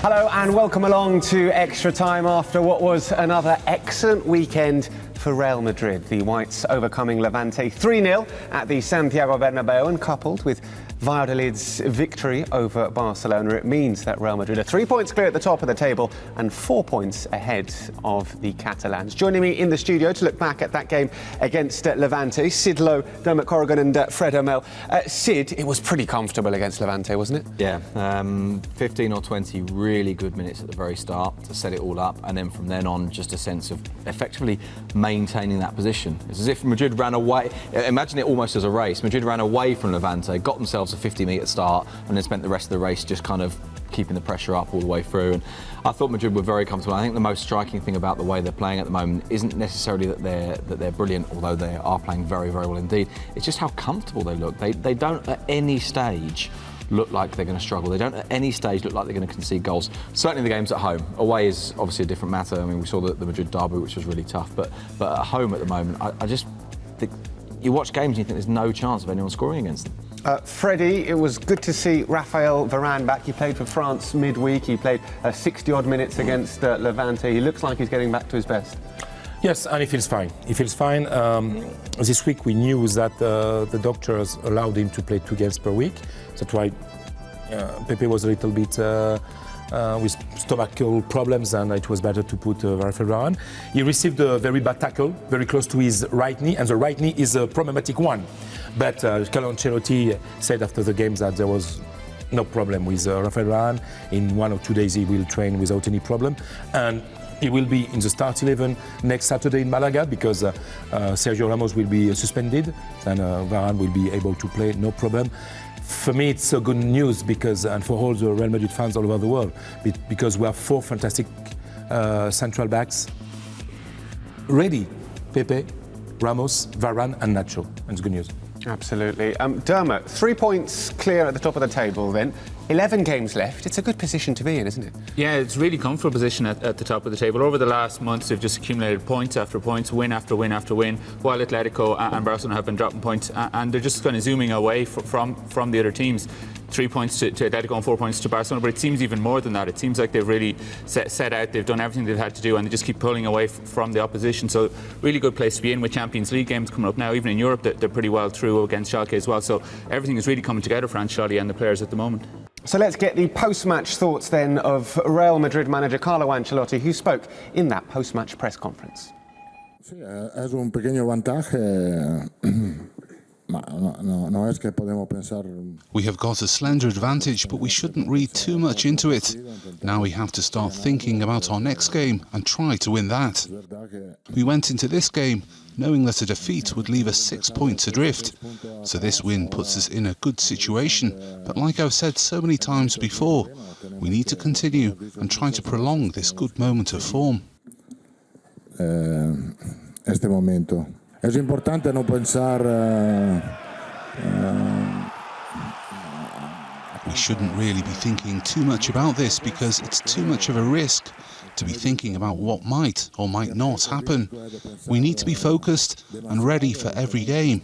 Hello and welcome along to Extra Time after what was another excellent weekend for Real Madrid. The Whites overcoming Levante 3-0 at the Santiago Bernabeu, and coupled with Valladolid's victory over Barcelona, it means that Real Madrid are 3 points clear at the top of the table and 4 points ahead of the Catalans. Joining me in the studio to look back at that game against Levante, Sid Lowe, Dermot Corrigan and Fred O'Mell. Sid, it was pretty comfortable against Levante, wasn't it? Yeah, 15 or 20 really good minutes at the very start to set it all up, and then from then on just a sense of effectively maintaining that position. It's as if Madrid ran away. Imagine it almost as a race. Madrid ran away from Levante, got themselves a 50-metre start, and then spent the rest of the race just kind of keeping the pressure up all the way through. And I thought Madrid were very comfortable. I think the most striking thing about the way they're playing at the moment isn't necessarily that they're brilliant, although they are playing very, very well indeed. It's just how comfortable they look. They don't at any stage look like they're going to struggle. They don't at any stage look like they're going to concede goals. Certainly the games at home. Away is obviously a different matter. I mean, we saw the Madrid derby, which was really tough. But at home at the moment, I just think you watch games and you think there's no chance of anyone scoring against them. Freddie, it was good to see Raphael Varane back. He played for France midweek. He played 60-odd minutes against Levante. He looks like he's getting back to his best. Yes, and he feels fine. He feels fine. This week we knew that the doctors allowed him to play 2 games per week. That's why Pepe was a little bit with stomachal problems, and it was better to put Raphael Varane. He received a very bad tackle, very close to his right knee, and the right knee is a problematic one. But Carlo Ancelotti said after the game that there was no problem with Raphael Varane. In 1 or 2 days he will train without any problem. And he will be in the start 11 next Saturday in Malaga because Sergio Ramos will be suspended, and Varane will be able to play, no problem. For me, it's good news because, and for all the Real Madrid fans all over the world, because we have 4 fantastic central backs ready: Pepe, Ramos, Varane, and Nacho. And it's good news. Absolutely. Dermot, 3 points clear at the top of the table then. 11 games left. It's a good position to be in, isn't it? Yeah, it's a really comfortable position at the top of the table. Over the last months, they've just accumulated points after points, win after win after win, while Atletico and Barcelona have been dropping points, and they're just kind of zooming away from the other teams. 3 points to Atletico and 4 points to Barcelona, but it seems even more than that. It seems like they've really set out, they've done everything they've had to do, and they just keep pulling away from the opposition. So really good place to be in with Champions League games coming up now. Even in Europe, they're pretty well through against Schalke as well. So everything is really coming together for Ancelotti and the players at the moment. So let's get the post-match thoughts then of Real Madrid manager Carlo Ancelotti, who spoke in that post-match press conference. Sí, es un pequeño vantaje. We have got a slender advantage, but we shouldn't read too much into it. Now we have to start thinking about our next game and try to win that. We went into this game knowing that a defeat would leave us 6 points adrift. So this win puts us in a good situation. But like I've said so many times before, we need to continue and try to prolong this good moment of form. Este momento. Es importante no pensar. We shouldn't really be thinking too much about this because it's too much of a risk to be thinking about what might or might not happen. We need to be focused and ready for every game,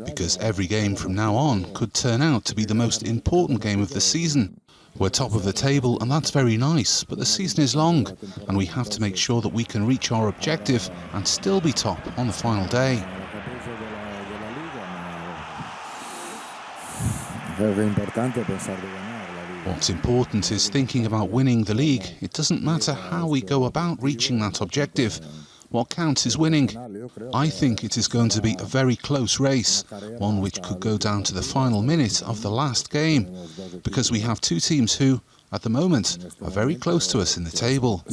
because every game from now on could turn out to be the most important game of the season. We're top of the table and that's very nice, but the season is long and we have to make sure that we can reach our objective and still be top on the final day. What's important is thinking about winning the league. It doesn't matter how we go about reaching that objective. What counts is winning. I think it is going to be a very close race, one which could go down to the final minute of the last game, because we have 2 teams who, at the moment, are very close to us in the table.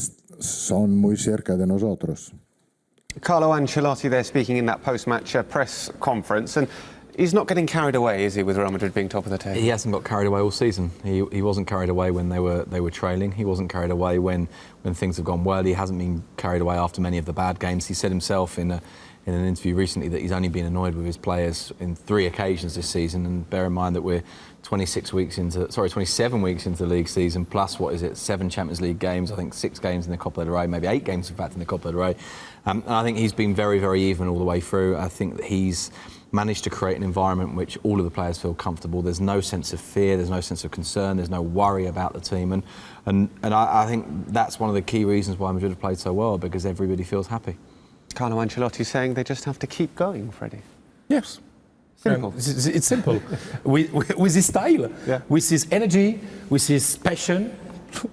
Carlo Ancelotti there speaking in that post-match press conference, and he's not getting carried away, is he, with Real Madrid being top of the table? He hasn't got carried away all season. He wasn't carried away when they were trailing. He wasn't carried away when things have gone well. He hasn't been carried away after many of the bad games. He said himself in an interview recently that he's only been annoyed with his players in 3 occasions this season. And bear in mind that we're 27 weeks into the league season, plus, 7 Champions League games, I think 6 games in the Copa del Rey, maybe 8 games in fact in the Copa del Rey. And I think he's been very, very even all the way through. I think that he's managed to create an environment in which all of the players feel comfortable. There's no sense of fear, there's no sense of concern, there's no worry about the team. And I think that's one of the key reasons why Madrid have played so well, because everybody feels happy. Carlo Ancelotti saying they just have to keep going, Freddie. Yes. Simple. It's simple. with his style, with his energy, with his passion. Carlo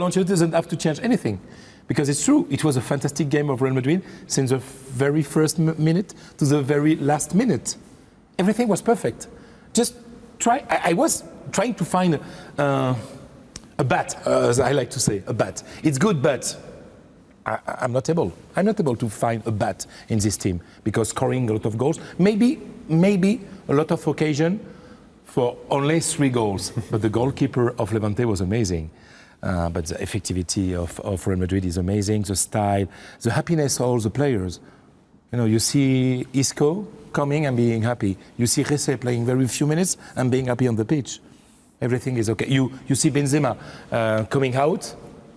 Ancelotti doesn't have to change anything. Because it's true, it was a fantastic game of Real Madrid since the very first minute to the very last minute. Everything was perfect. Just try. I was trying to find a bat, as I like to say, a bat. It's good, but I'm not able. I'm not able to find a bat in this team because scoring a lot of goals, maybe a lot of occasion for only 3 goals. But the goalkeeper of Levante was amazing. But the effectivity of Real Madrid is amazing. The style, the happiness of all the players. You know, you see Isco coming and being happy. You see Rece playing very few minutes and being happy on the pitch. Everything is okay. You see Benzema coming out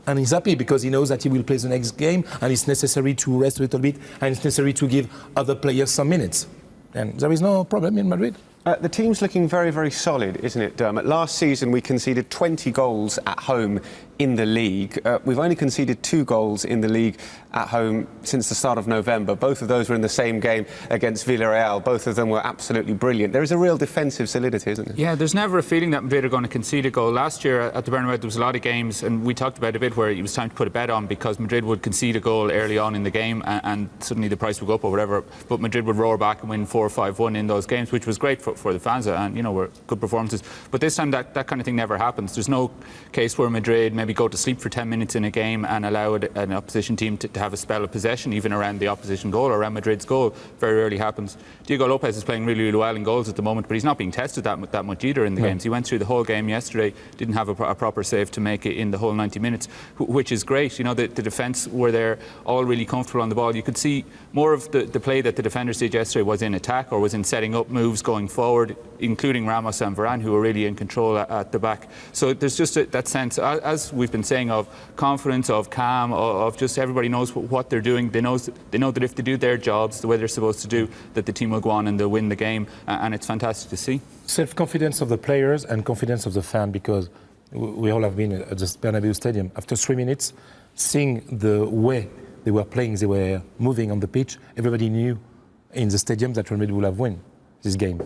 and he's happy because he knows that he will play the next game and it's necessary to rest a little bit and it's necessary to give other players some minutes. And there is no problem in Madrid. The team's looking very, very solid, isn't it, Dermot? Last season we conceded 20 goals at home in the league. We've only conceded 2 goals in the league at home since the start of November. Both of those were in the same game against Villarreal. Both of them were absolutely brilliant. There is a real defensive solidity, isn't there? Yeah, there's never a feeling that Madrid are going to concede a goal. Last year at the Bernabeu there was a lot of games, and we talked about a bit where it was time to put a bet on because Madrid would concede a goal early on in the game and suddenly the price would go up or whatever, but Madrid would roar back and win 4-5-1 in those games, which was great for the fans and, you know, were good performances. But this time that kind of thing never happens. There's no case where Madrid maybe go to sleep for 10 minutes in a game and allow an opposition team to have a spell of possession even around the opposition goal or around Madrid's goal. Very rarely happens. Diego Lopez is playing really, really well in goals at the moment, but he's not being tested that much either in the games. He went through the whole game yesterday, didn't have a proper save to make it in the whole 90 minutes, which is great. You know, the defence were there, all really comfortable on the ball. You could see more of the play that the defenders did yesterday was in attack or was in setting up moves going forward, including Ramos and Varane, who were really in control at the back. So there's just that sense, as we've been saying, of confidence, of calm, of just everybody knows what they're doing. They know that if they do their jobs the way they're supposed to do, that the team will go on and they'll win the game, and it's fantastic to see. Self-confidence of the players and confidence of the fan, because we all have been at the Bernabeu Stadium. After 3 minutes, seeing the way they were playing, they were moving on the pitch, everybody knew in the stadium that Real Madrid would have won this game.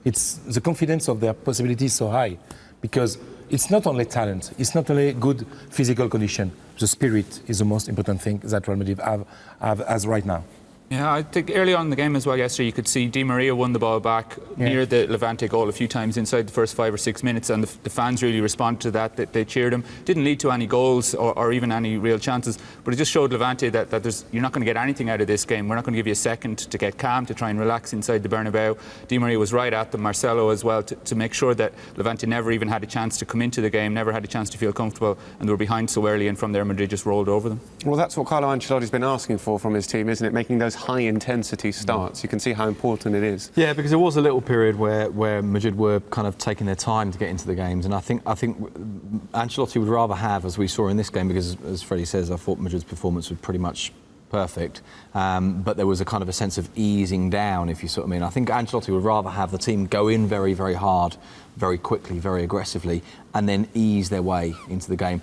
It's the confidence of their possibilities so high, because it's not only talent, it's not only good physical condition. The spirit is the most important thing that Real Madrid have as right now. Yeah, I think early on in the game as well yesterday you could see Di Maria won the ball back near the Levante goal a few times inside the first 5 or 6 minutes, and the fans really responded to that. They cheered him. Didn't lead to any goals or even any real chances, but it just showed Levante that you're not going to get anything out of this game. We're not going to give you a second to get calm, to try and relax inside the Bernabeu. Di Maria was right at them, Marcelo as well, to make sure that Levante never even had a chance to come into the game, never had a chance to feel comfortable, and they were behind so early, and from there Madrid just rolled over them. Well, that's what Carlo Ancelotti's been asking for from his team, isn't it? Making those high-intensity starts. You can see how important it is. Yeah, because there was a little period where Madrid were kind of taking their time to get into the games, and I think Ancelotti would rather have, as we saw in this game, because as Freddie says, I thought Madrid's performance was pretty much perfect, but there was a kind of a sense of easing down, if you sort of mean. I think Ancelotti would rather have the team go in very, very hard, very quickly, very aggressively, and then ease their way into the game.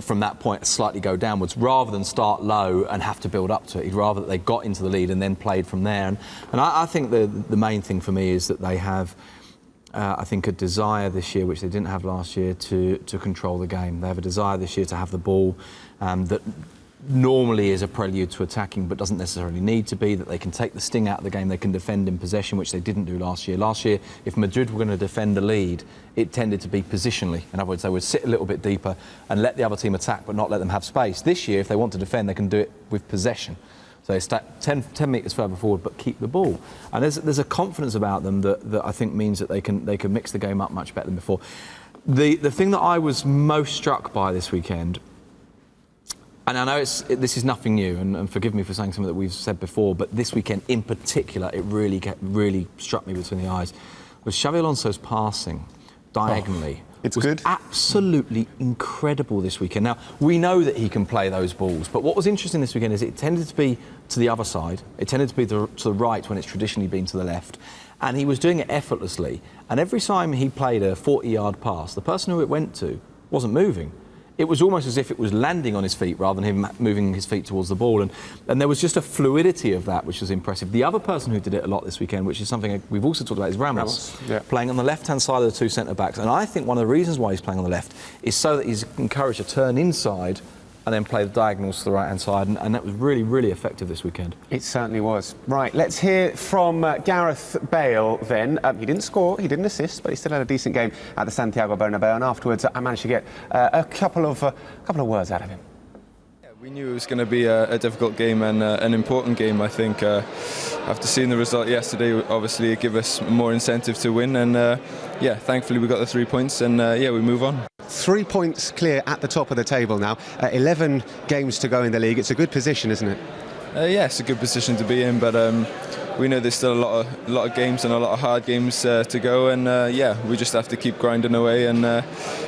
From that point, slightly go downwards, rather than start low and have to build up to it. He'd rather that they got into the lead and then played from there. And I think the main thing for me is that they have, I think, a desire this year, which they didn't have last year, to control the game. They have a desire this year to have the ball that normally is a prelude to attacking, but doesn't necessarily need to be, that they can take the sting out of the game, they can defend in possession, which they didn't do last year. Last year, if Madrid were going to defend the lead, it tended to be positionally. In other words, they would sit a little bit deeper and let the other team attack, but not let them have space. This year, if they want to defend, they can do it with possession. So they stack 10 metres further forward, but keep the ball. And there's a confidence about them that I think means that they can mix the game up much better than before. The thing that I was most struck by this weekend, and I know this is nothing new, and forgive me for saying something that we've said before, but this weekend in particular, it really struck me between the eyes, was Xabi Alonso's passing diagonally It's was good. absolutely incredible this weekend. Now, we know that he can play those balls, but what was interesting this weekend is it tended to be to the other side. It tended to be to the right when it's traditionally been to the left. And he was doing it effortlessly. And every time he played a 40-yard pass, the person who it went to wasn't moving. It was almost as if it was landing on his feet rather than him moving his feet towards the ball. And there was just a fluidity of that, which was impressive. The other person who did it a lot this weekend, which is something we've also talked about, is Ramos. Yeah. Playing on the left-hand side of the two centre-backs. And I think one of the reasons why he's playing on the left is so that he's encouraged to turn inside and then play the diagonals to the right-hand side. And that was really, really effective this weekend. It certainly was. Right, let's hear from Gareth Bale then. He didn't score, he didn't assist, but he still had a decent game at the Santiago Bernabeu. And afterwards, I managed to get a couple of words out of him. We knew it was going to be a difficult game and an important game. I think after seeing the result yesterday, obviously it gave us more incentive to win. And thankfully we got the 3 points and we move on. 3 points clear at the top of the table now. 11 games to go in the league. It's a good position, isn't it? It's a good position to be in, but we know there's still a lot of games and a lot of hard games to go. And we just have to keep grinding away and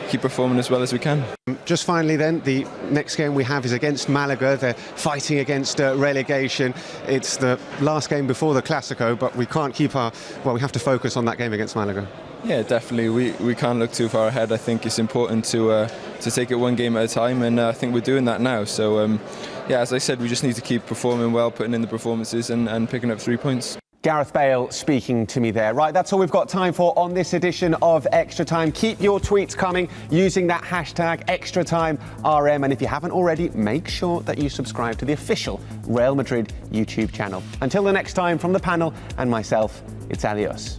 keep performing as well as we can. Just finally then, the next game we have is against Malaga. They're fighting against relegation. It's the last game before the Clásico, but we can't keep we have to focus on that game against Malaga. Yeah, definitely. We can't look too far ahead. I think it's important to take it one game at a time, and I think we're doing that now. So, as I said, we just need to keep performing well, putting in the performances and picking up 3 points. Gareth Bale speaking to me there. Right, that's all we've got time for on this edition of Extra Time. Keep your tweets coming using that hashtag ExtraTimeRM. And if you haven't already, make sure that you subscribe to the official Real Madrid YouTube channel. Until the next time, from the panel and myself, it's adios.